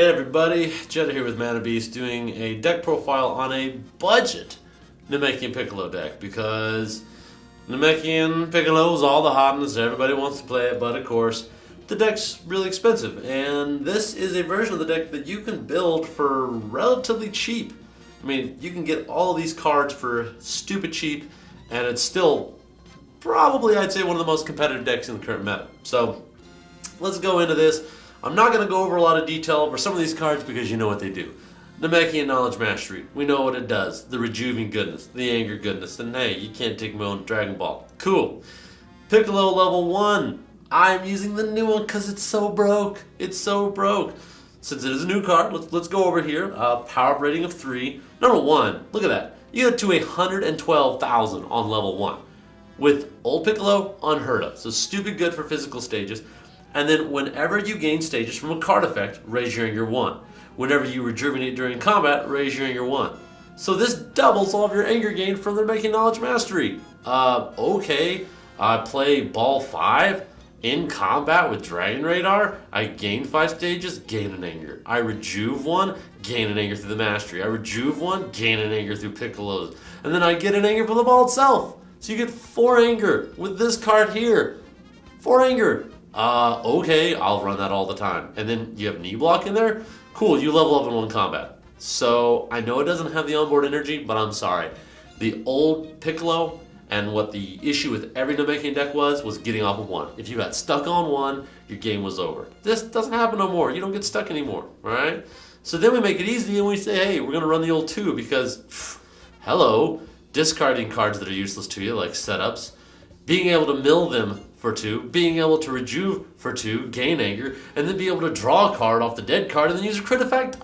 Hey everybody, Jetta here with Mana Beast doing a deck profile on a budget Namekian Piccolo deck because Namekian Piccolo is all the hotness, everybody wants to play it, but of course the deck's really expensive, and this is a version of the deck that you can build for relatively cheap. I mean, you can get all of these cards for stupid cheap, and it's still probably, I'd say, one of the most competitive decks in the current meta. So let's go into this. I'm not going to go over a lot of detail over some of these cards because you know what they do. Namekian Knowledge Mastery, we know what it does. The Rejuving goodness, the Anger goodness, and hey, you can't take my own Dragon Ball. Cool. Piccolo level 1. I'm using the new one because it's so broke. It's so broke. Since it is a new card, let's go over here. Power up rating of 3. Number 1, look at that. You get to 112,000 on level 1. With old Piccolo, unheard of. So stupid good for physical stages. And then whenever you gain stages from a card effect, raise your anger 1. Whenever you rejuvenate during combat, raise your anger 1. So this doubles all of your anger gain from the Namekian Knowledge Mastery. Okay, I play ball 5 in combat with Dragon Radar. I gain 5 stages, gain an anger. I rejuve 1, gain an anger through the Mastery. I rejuve 1, gain an anger through Piccolo's. And then I get an anger from the ball itself. So you get 4 anger with this card here. 4 anger. Okay, I'll run that all the time. And then you have knee block in there? Cool, you level up in 1 combat. So, I know it doesn't have the onboard energy, but I'm sorry. The old Piccolo and what the issue with every Namekian deck was getting off of 1. If you got stuck on 1, your game was over. This doesn't happen no more. You don't get stuck anymore, alright? So then we make it easy and we say, hey, we're going to run the old 2 because, hello, discarding cards that are useless to you, like setups, being able to mill them for 2, being able to rejuve for 2, gain anger, and then be able to draw a card off the dead card and then use a crit effect.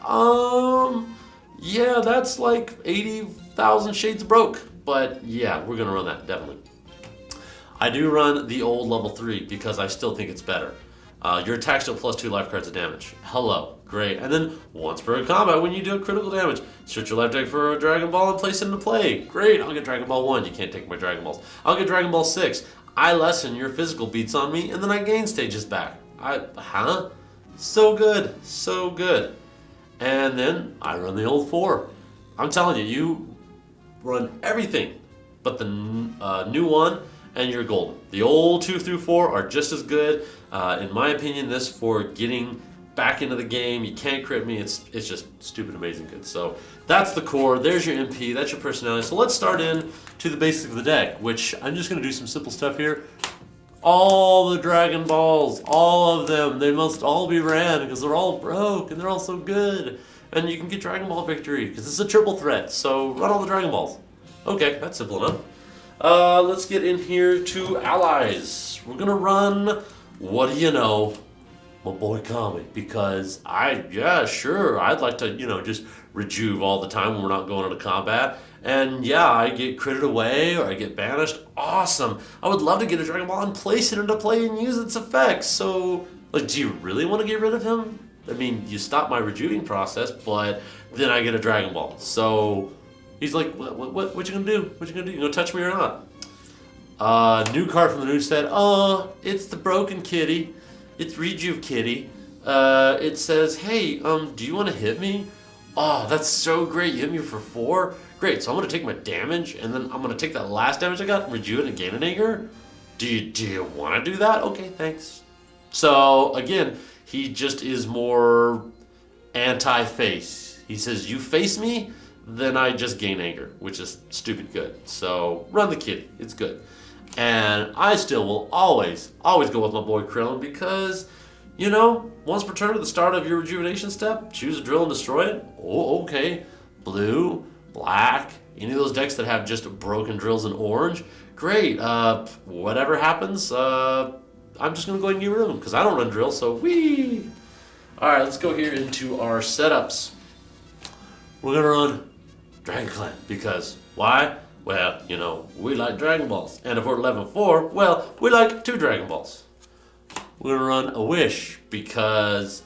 Yeah, that's like 80,000 shades broke. But yeah, we're gonna run that, definitely. I do run the old level 3 because I still think it's better. Your attack still +2 life cards of damage. Hello, great. And then once per combat, when you do critical damage, search your life deck for a Dragon Ball and place it into play. Great, I'll get Dragon Ball 1. You can't take my Dragon Balls. I'll get Dragon Ball 6. I lessen your physical beats on me, and then I gain stages back. So good, so good. And then I run the old 4. I'm telling you, you run everything but the new one, and you're golden. The old 2 through 4 are just as good. In my opinion, this for getting back into the game, you can't crit me, it's just stupid amazing good. So that's the core, there's your MP, that's your personality. So let's start in to the basics of the deck, which I'm just going to do some simple stuff here. All the Dragon Balls, all of them, they must all be ran because they're all broke and they're all so good. And you can get Dragon Ball victory because it's a triple threat, so run all the Dragon Balls. Okay, that's simple enough. Let's get in here to allies. We're going to run, what do you know, my boy Kami, because I'd like to, just rejuve all the time when we're not going into combat. And yeah, I get critted away or I get banished. Awesome. I would love to get a Dragon Ball and place it into play and use its effects. So, do you really want to get rid of him? I mean, you stop my rejuving process, but then I get a Dragon Ball. So, he's like, what you gonna do? What you gonna do? You gonna touch me or not? New card from the new set. Oh, it's the Broken Kitty. It's Rejuve Kitty. It says, hey, do you want to hit me? Oh, that's so great. You hit me for 4? Great, so I'm going to take my damage, and then I'm going to take that last damage I got, rejuve it, and gain an anger? Do you want to do that? Okay, thanks. So, again, he just is more anti-face. He says, you face me, then I just gain anger, which is stupid good. So, run the kitty. It's good. And I still will always go with my boy Krillin because, once per turn at the start of your rejuvenation step, choose a drill and destroy it. Oh, okay. Blue, black, any of those decks that have just broken drills in orange, great. Whatever happens, I'm just going to go ahead and get rid of them because I don't run drills, so whee! Alright, let's go here into our setups. We're going to run Dragon Clan because, why? Well, we like Dragon Balls. And if we're level 4, well, we like 2 Dragon Balls. We're going to run a Wish because,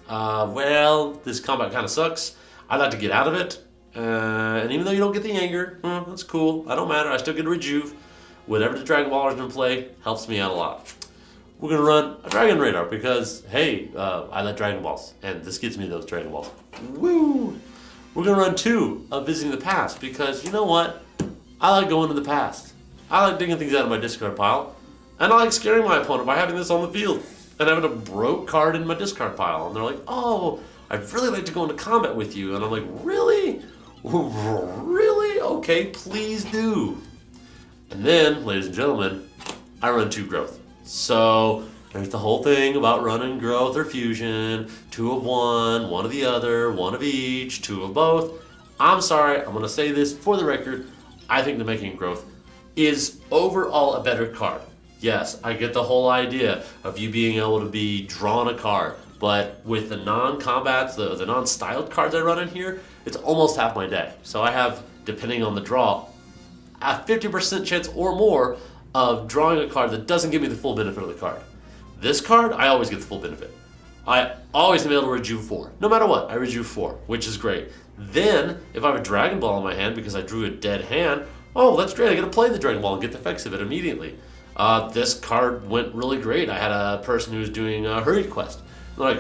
this combat kind of sucks. I like to get out of it. And even though you don't get the anger, that's cool. I don't matter. I still get a rejuve. Whatever the Dragon Ball is in play helps me out a lot. we're going to run a Dragon Radar because, hey, I like Dragon Balls, and this gives me those Dragon Balls. Woo! We're going to run 2 of Visiting the Past because, you know what? I like going to the past. I like digging things out of my discard pile, and I like scaring my opponent by having this on the field and having a broke card in my discard pile. And they're like, oh, I'd really like to go into combat with you. And I'm like, really? Really? Okay, please do. And then, ladies and gentlemen, I run 2 growth. So there's the whole thing about running growth or fusion, 2 of one of the other, 1 of each, 2 of both. I'm sorry, I'm going to say this for the record. I think Namekian growth is overall a better card. Yes, I get the whole idea of you being able to be drawn a card, but with the non-combats, the non-styled cards I run in here, it's almost half my deck. So I have, depending on the draw, a 50% chance or more of drawing a card that doesn't give me the full benefit of the card. This card, I always get the full benefit. I always am able to rejuve 4. No matter what, I rejuve 4, which is great. Then, if I have a Dragon Ball in my hand because I drew a dead hand, oh, that's great. I get to play the Dragon Ball and get the effects of it immediately. This card went really great. I had a person who was doing a Hurried Quest. They're like,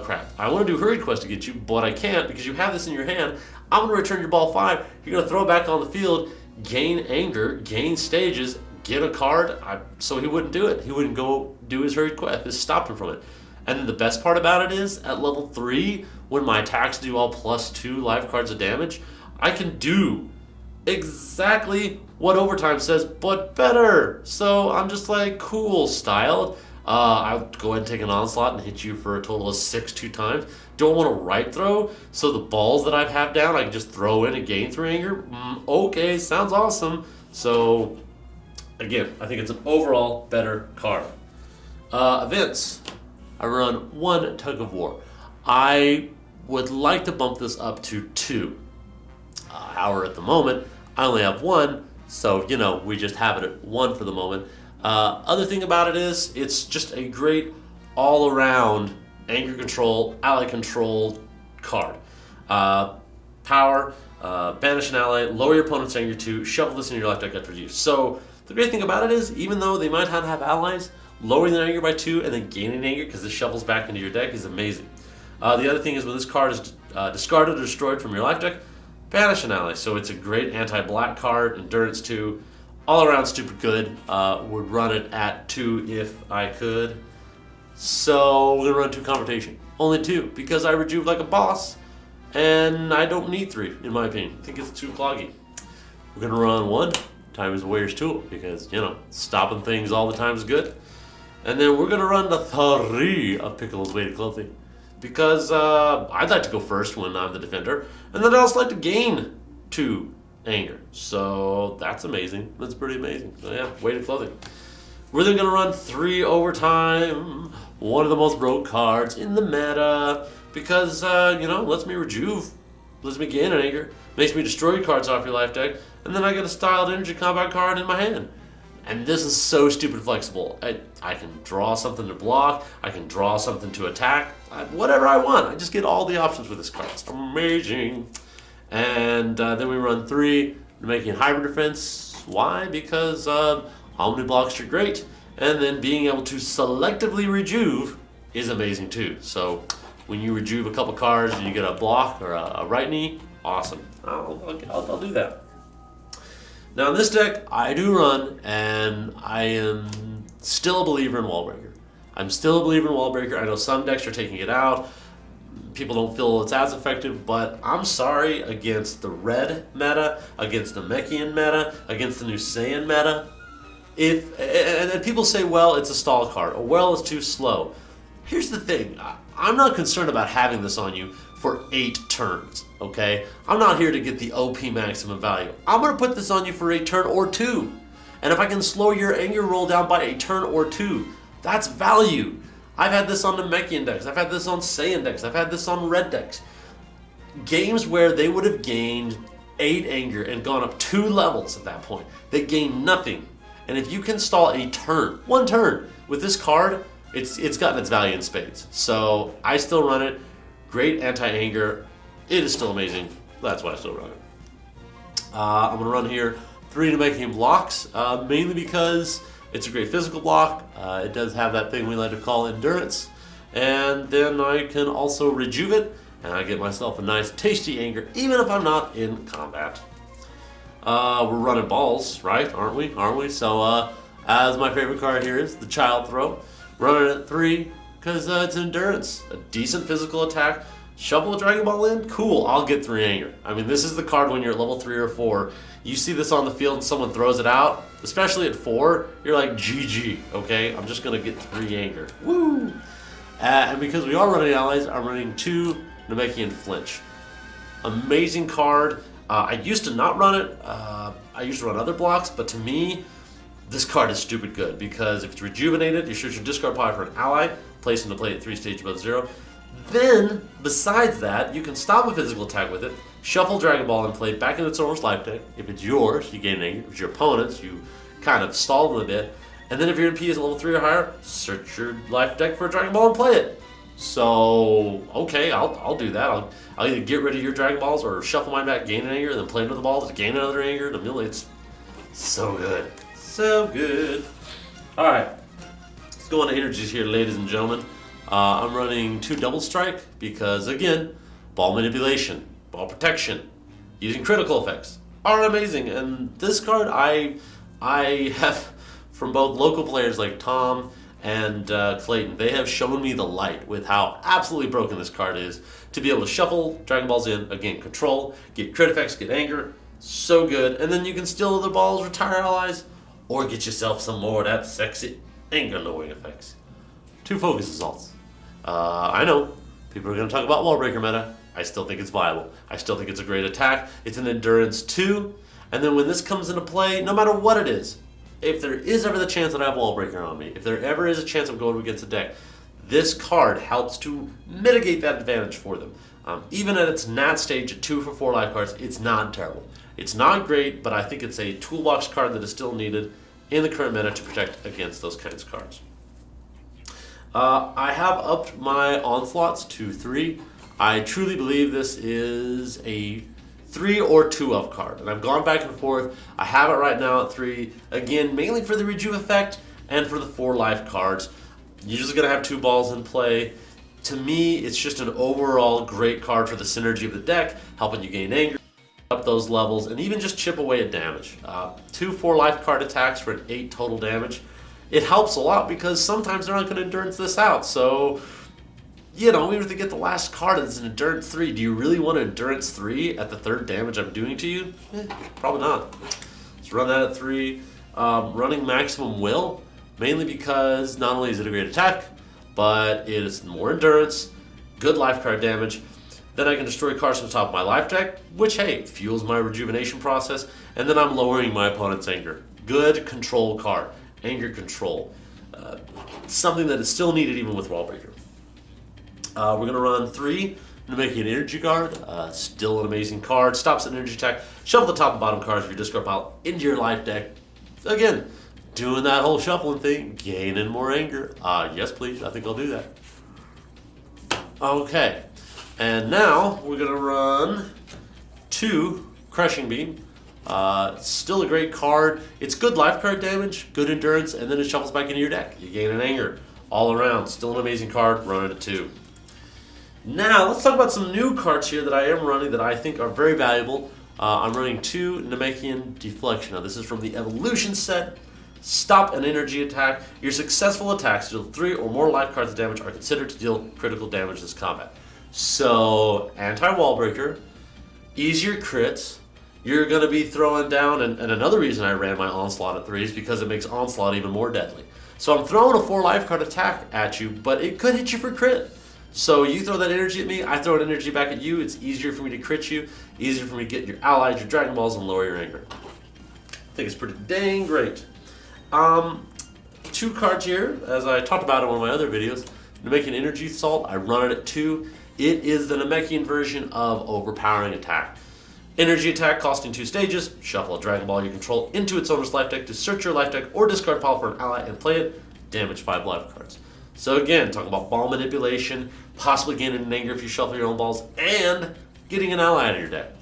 crap. I want to do Hurried Quest to get you, but I can't because you have this in your hand. I'm going to return your ball 5. You're going to throw it back on the field, gain anger, gain stages, get a card. So he wouldn't do it. He wouldn't go do his Hurried Quest. This stopped him from it. And then the best part about it is, at level 3, when my attacks do all +2 life cards of damage, I can do exactly what Overtime says, but better. So I'm just like, cool, styled. I'll go ahead and take an Onslaught and hit you for a total of 6 2 times. Don't want to right throw, so the balls that I have down, I can just throw in and gain 3 anger. Okay, sounds awesome. So, again, I think it's an overall better card. Events. I run 1 Tug of War. I would like to bump this up to 2. However, at the moment, I only have 1, so, we just have it at 1 for the moment. Other thing about it is, it's just a great all-around anger control, ally control card. Power, banish an ally, lower your opponent's anger 2, shuffle this in your life deck after use. So, the great thing about it is, even though they might not have allies, lowering their anger by 2 and then gaining anger because this shuffles back into your deck is amazing. The other thing is when this card is discarded or destroyed from your life deck, banish an ally. So it's a great anti-black card, endurance 2, all around stupid good. Would run it at 2 if I could. So we're gonna run 2 Confrontation. Only 2 because I rejuve like a boss and I don't need 3 in my opinion. I think it's too cloggy. We're gonna run 1 Time is a Warrior's Tool because, stopping things all the time is good. And then we're going to run the 3 of Piccolo's Weighted Clothing because I'd like to go first when I'm the defender, and then I'd also like to gain 2 anger. So that's amazing. That's pretty amazing. So yeah, Weighted Clothing. We're then going to run 3 Overtime, one of the most broke cards in the meta because, lets me rejuve, lets me gain an anger, makes me destroy cards off your life deck, and then I get a Styled Energy Combat card in my hand. And this is so stupid flexible. I can draw something to block, I can draw something to attack, whatever I want. I just get all the options with this card. It's amazing. And then we run 3, making Hybrid Defense. Why? Because Omni Blocks are great. And then being able to selectively rejuve is amazing too. So when you rejuve a couple cards and you get a block or a right knee, awesome. I'll do that. Now in this deck, I do run, and I am still a believer in Wallbreaker. I'm still a believer in Wallbreaker. I know some decks are taking it out. People don't feel it's as effective, but I'm sorry, against the red meta, against the Namekian meta, against the new Saiyan meta. And people say, well, it's a stall card, or well, it's too slow. Here's the thing. I'm not concerned about having this on you for 8 turns, okay? I'm not here to get the OP maximum value. I'm going to put this on you for a turn or 2. And if I can slow your anger roll down by a turn or 2, that's value. I've had this on Namekian decks. I've had this on Saiyan decks. I've had this on red decks. Games where they would have gained 8 anger and gone up 2 levels at that point. They gain nothing. And if you can stall a turn, 1 turn, with this card, it's gotten its value in spades. So I still run it. Great anti-anger. It is still amazing. That's why I still run it. I'm going to run here 3 Namekian blocks, mainly because It's a great physical block. It does have that thing we like to call endurance. And then I can also rejuvenate, and I get myself a nice tasty anger, even if I'm not in combat. We're running balls, right? Aren't we? So, as my favorite card here is the Child Throw. Running at 3, because it's endurance. A decent physical attack. Shuffle a Dragon Ball in? Cool, I'll get 3 anger. I mean, this is the card when you're at level 3 or 4. You see this on the field and someone throws it out, especially at 4, you're like, GG, okay? I'm just going to get 3 anger. Woo! And because we are running allies, I'm running 2 Namekian Flinch. Amazing card. I used to not run it. I used to run other blocks, but to me, this card is stupid good because if it's rejuvenated, you search your discard pile for an ally, place into play at 3 stages above 0. Then, besides that, you can stop a physical attack with it, shuffle Dragon Ball and play it back in its owner's life deck. If it's yours, you gain an anger. If it's your opponent's, you kind of stall them a bit. And then if your MP is level 3 or higher, search your life deck for a Dragon Ball and play it. So, okay, I'll do that. I'll either get rid of your Dragon Balls or shuffle mine back, gain an anger, and then play another ball to gain another anger. It's so good. So good. Alright, let's go on to energies here, ladies and gentlemen. I'm running 2 Double Strike because, again, ball manipulation, ball protection, using critical effects are amazing. And this card I have from both local players like Tom and Clayton. They have shown me the light with how absolutely broken this card is to be able to shuffle Dragon Balls in, again, control, get crit effects, get anger. So good. And then you can steal other balls, retire allies, or get yourself some more of that sexy anger lowering effects. 2 focus assaults. I know people are going to talk about wall breaker meta. I still think it's viable. I still think it's a great attack. It's an endurance 2. And then when this comes into play, no matter what it is, if there is ever the chance that I have wall breaker on me, if there ever is a chance of going against a deck, this card helps to mitigate that advantage for them. Even at its nat stage at 2 for 4 life cards, it's not terrible. It's not great, but I think it's a toolbox card that is still needed in the current meta to protect against those kinds of cards. I have upped my onslaughts to 3. I truly believe this is a 3 or 2 up card, and I've gone back and forth. I have it right now at 3, again, mainly for the rejuve effect and for the 4 life cards. You're usually going to have 2 balls in play. To me, it's just an overall great card for the synergy of the deck, helping you gain anger, up those levels, and even just chip away at damage. 2 4 life card attacks for an 8 total damage. It helps a lot because sometimes they're not going to endurance this out. So, you know, even if they get the last card that's an endurance 3, do you really want to endurance 3 at the 3rd damage I'm doing to you? Probably not. Let's run that at 3. Running maximum will, mainly because not only is it a great attack, but it is more endurance, good life card damage. Then I can destroy cards from the top of my life deck, which, hey, fuels my rejuvenation process. And then I'm lowering my opponent's anger. Good control card. Anger control. Something that is still needed even with Wallbreaker. We're going to run 3 Namekian Energy Guard. Still an amazing card. Stops an energy attack. Shuffle the top and bottom cards of your discard pile into your life deck. Again, doing that whole shuffling thing, gaining more anger. Yes, please. I think I'll do that. Okay. And now we're going to run 2 Crushing Beam. Still a great card. It's good life card damage, good endurance, and then it shuffles back into your deck. You gain an anger all around. Still an amazing card. Run it at 2. Now, let's talk about some new cards here that I am running that I think are very valuable. I'm running 2 Namekian Deflection. Now, this is from the Evolution set. Stop an energy attack. Your successful attacks deal 3 or more life cards of damage are considered to deal critical damage this combat. So, anti-wall breaker, easier crits. You're going to be throwing down, and another reason I ran my Onslaught at 3 is because it makes Onslaught even more deadly. So I'm throwing a 4 life card attack at you, but it could hit you for crit. So you throw that energy at me, I throw an energy back at you. It's easier for me to crit you, easier for me to get your allies, your Dragon Balls, and lower your anger. I think it's pretty dang great. 2 cards here, as I talked about in one of my other videos. Namekian Energy Assault, I run it at 2. It is the Namekian version of Overpowering Attack. Energy attack costing 2 stages. Shuffle a Dragon Ball you control into its owner's life deck to search your life deck or discard pile for an ally and play it. Damage 5 life cards. So again, talking about ball manipulation, possibly gaining an anger if you shuffle your own balls, and getting an ally out of your deck.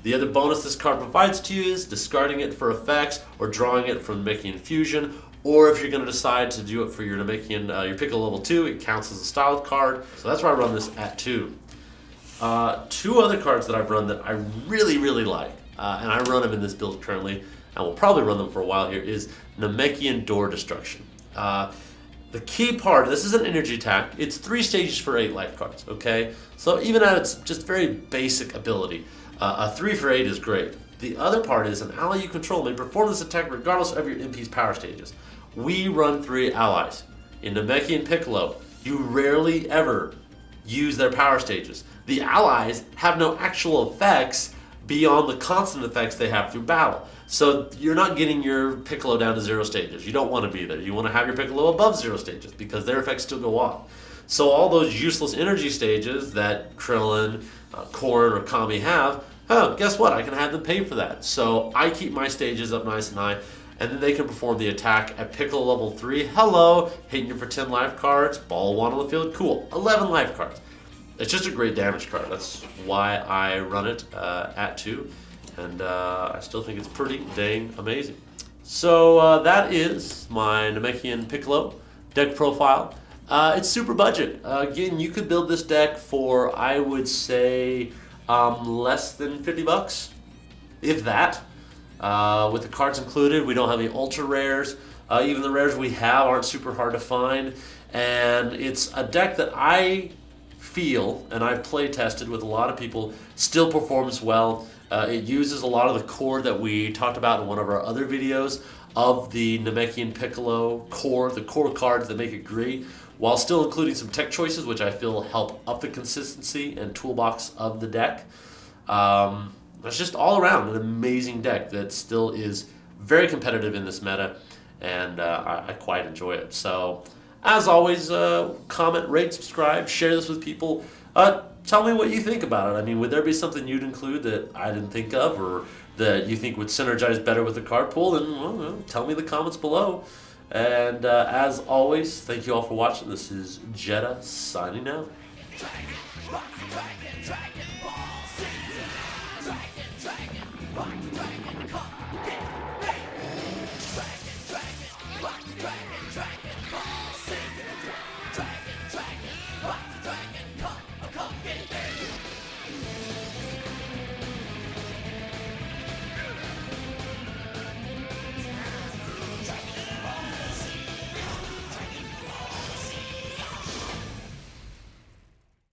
The other bonus this card provides to you is discarding it for effects or drawing it from Namekian Fusion, or if you're going to decide to do it for your Namekian, your Piccolo level 2, it counts as a styled card. So that's why I run this at 2. Two other cards that I've run that I really, really like, and I run them in this build currently, and will probably run them for a while here, is Namekian Door Destruction. The key part, this is an energy attack, it's 3 stages for 8 life cards, okay? So even at its just very basic ability, a 3 for 8 is great. The other part is an ally you control may perform this attack regardless of your MP's power stages. We run 3 allies. In Namekian Piccolo, you rarely ever use their power stages. The allies have no actual effects beyond the constant effects they have through battle. So you're not getting your Piccolo down to 0 stages. You don't want to be there. You want to have your Piccolo above 0 stages because their effects still go off. So all those useless energy stages that Krillin, Korn, or Kami have, guess what? I can have them pay for that. So I keep my stages up nice and high, and then they can perform the attack at Piccolo level 3. Hello, hitting you for 10 life cards, ball 1 on the field, cool. 11 life cards. It's just a great damage card. That's why I run it at 2, and I still think it's pretty dang amazing. So that is my Namekian Piccolo deck profile. It's super budget. Again, you could build this deck for, I would say, less than $50, if that. With the cards included, we don't have any ultra rares. Even the rares we have aren't super hard to find, and it's a deck that I feel, and I've play tested with a lot of people, still performs well. It uses a lot of the core that we talked about in one of our other videos of the Namekian Piccolo core, the core cards that make it great, while still including some tech choices, which I feel help up the consistency and toolbox of the deck. It's just all around an amazing deck that still is very competitive in this meta, and I quite enjoy it. So, as always, comment, rate, subscribe, share this with people. Tell me what you think about it. I mean, would there be something you'd include that I didn't think of, or that you think would synergize better with the card pool? Then well, tell me in the comments below. And as always, thank you all for watching. This is Jetta signing out. Dragon Ball Z. Dragon Ball